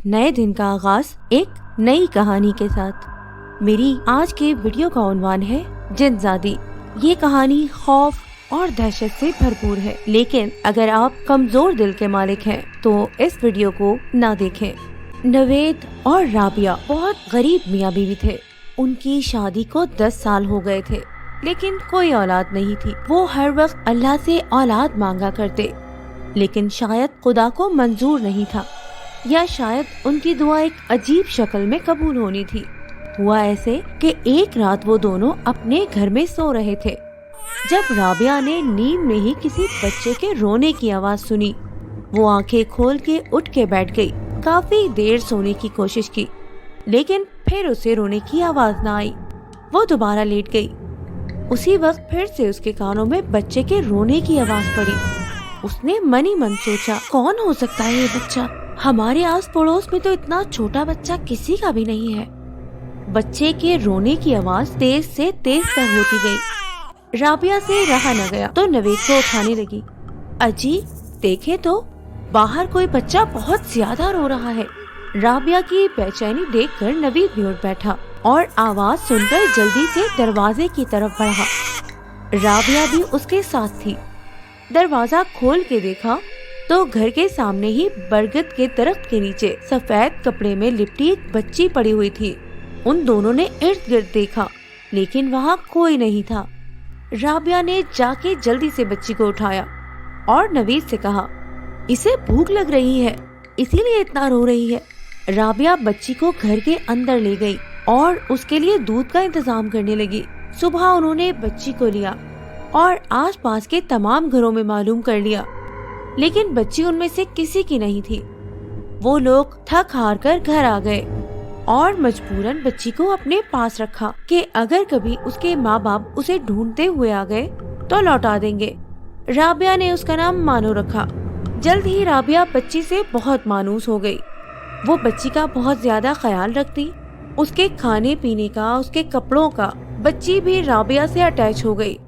नए दिन का आगाज एक नई कहानी के साथ। मेरी आज के वीडियो का उन्वान है जिनज़ादी। ये कहानी खौफ और दहशत से भरपूर है, लेकिन अगर आप कमजोर दिल के मालिक हैं तो इस वीडियो को ना देखें। नवेद और राबिया बहुत गरीब मियाँ बीवी थे। उनकी शादी को 10 साल हो गए थे, लेकिन कोई औलाद नहीं थी। वो हर वक्त अल्लाह से औलाद मांगा करते, लेकिन शायद खुदा को मंजूर नहीं था, या शायद उनकी दुआ एक अजीब शक्ल में कबूल होनी थी। हुआ ऐसे कि एक रात वो दोनों अपने घर में सो रहे थे, जब राबिया ने नींद में ही किसी बच्चे के रोने की आवाज सुनी। वो आंखें खोल के उठ के बैठ गई। काफी देर सोने की कोशिश की, लेकिन फिर उसे रोने की आवाज ना आई। वो दोबारा लेट गई। उसी वक्त फिर से उसके कानों में बच्चे के रोने की आवाज पड़ी। उसने मन ही मन सोचा, कौन हो सकता है ये बच्चा? हमारे आस पड़ोस में तो इतना छोटा बच्चा किसी का भी नहीं है। बच्चे के रोने की आवाज तेज से तेज तर होती गई। राबिया से रहा न गया तो नवेद को उठाने लगी। अजी, देखे तो बाहर कोई बच्चा बहुत ज्यादा रो रहा है। राबिया की बेचैनी देखकर नवेद भी उठ बैठा और आवाज सुनकर जल्दी से दरवाजे की तरफ बढ़ा। राबिया भी उसके साथ थी। दरवाजा खोल के देखा तो घर के सामने ही बरगद के दरख्त के नीचे सफेद कपड़े में लिपटी एक बच्ची पड़ी हुई थी। उन दोनों ने इर्द गिर्द देखा, लेकिन वहाँ कोई नहीं था। राबिया ने जाके जल्दी से बच्ची को उठाया और नवीद से कहा, इसे भूख लग रही है, इसीलिए इतना रो रही है। राबिया बच्ची को घर के अंदर ले गई और उसके लिए दूध का इंतजाम करने लगी। सुबह उन्होंने बच्ची को लिया और आसपास के तमाम घरों में मालूम कर लिया, लेकिन बच्ची उनमें से किसी की नहीं थी। वो लोग थक हार कर घर आ गए और मजबूरन बच्ची को अपने पास रखा कि अगर कभी उसके माँ बाप उसे ढूंढते हुए आ गए तो लौटा देंगे। राबिया ने उसका नाम मानो रखा। जल्द ही राबिया बच्ची से बहुत मानूस हो गई। वो बच्ची का बहुत ज्यादा ख्याल रखती, उसके खाने पीने का, उसके कपड़ों का। बच्ची भी राबिया से अटैच हो गई।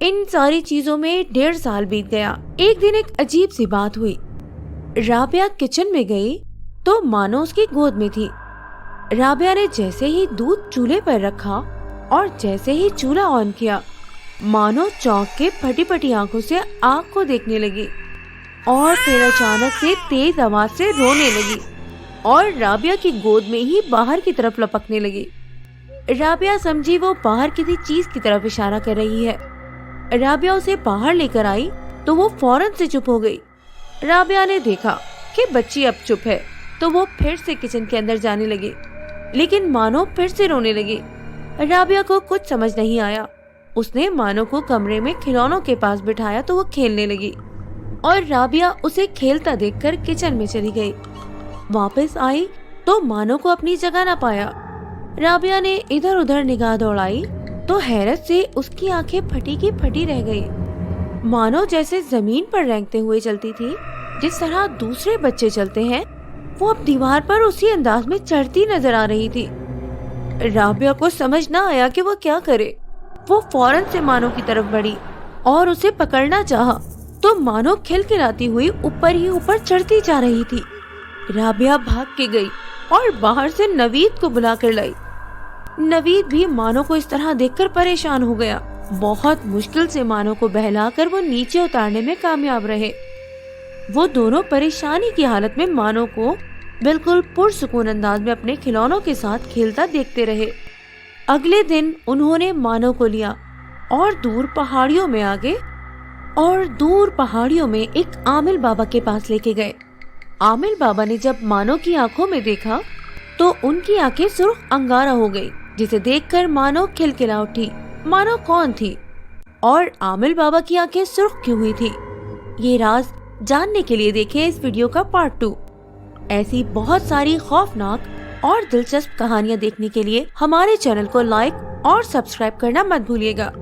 इन सारी चीजों में 1.5 साल बीत गया। एक दिन एक अजीब सी बात हुई। राबिया किचन में गई तो मानो उसकी गोद में थी। राबिया ने जैसे ही दूध चूल्हे पर रखा और जैसे ही चूल्हा ऑन किया, मानो चौंक के फटी फटी आंखों से आग को देखने लगी और फिर अचानक से तेज आवाज से रोने लगी और राबिया की गोद में ही बाहर की तरफ लपकने लगी। राबिया समझी वो बाहर किसी चीज की तरफ इशारा कर रही है। राबिया उसे बाहर लेकर आई तो वो फौरन से चुप हो गई। राबिया ने देखा कि बच्ची अब चुप है तो वो फिर से किचन के अंदर जाने लगी, लेकिन मानो फिर से रोने लगी। राबिया को कुछ समझ नहीं आया। उसने मानो को कमरे में खिलौनों के पास बिठाया तो वो खेलने लगी और राबिया उसे खेलता देखकर किचन में चली गई। वापस आई तो मानो को अपनी जगह न पाया। राबिया ने इधर उधर निगाह दौड़ाई तो हैरत से उसकी आंखें फटी की फटी रह गई। मानो जैसे जमीन पर रेंगते हुए चलती थी, जिस तरह दूसरे बच्चे चलते हैं। वो अब दीवार पर उसी अंदाज में चढ़ती नजर आ रही थी। राबिया को समझ न आया कि वो क्या करे। वो फौरन से मानो की तरफ बढ़ी और उसे पकड़ना चाहा तो मानो खिलखिलाती हुई ऊपर ही ऊपर चढ़ती जा रही थी। राबिया भाग के गई और बाहर से नवीद को बुला कर लाई। नवीद भी मानो को इस तरह देखकर परेशान हो गया। बहुत मुश्किल से मानो को बहलाकर वो नीचे उतारने में कामयाब रहे। वो दोनों परेशानी की हालत में मानो को बिल्कुल पुरसुकून अंदाज में अपने खिलौनों के साथ खेलता देखते रहे। अगले दिन उन्होंने मानो को लिया और दूर पहाड़ियों में एक आमिल बाबा के पास लेके गए। आमिल बाबा ने जब मानो की आंखों में देखा तो उनकी आंखें सुर्ख अंगारा हो गई, जिसे देखकर मानो खिलखिला उठी। मानो कौन थी और आमिल बाबा की आंखें सुर्ख क्यों हुई थी? ये राज जानने के लिए देखें इस वीडियो का पार्ट 2। ऐसी बहुत सारी खौफनाक और दिलचस्प कहानियाँ देखने के लिए हमारे चैनल को लाइक और सब्सक्राइब करना मत भूलिएगा।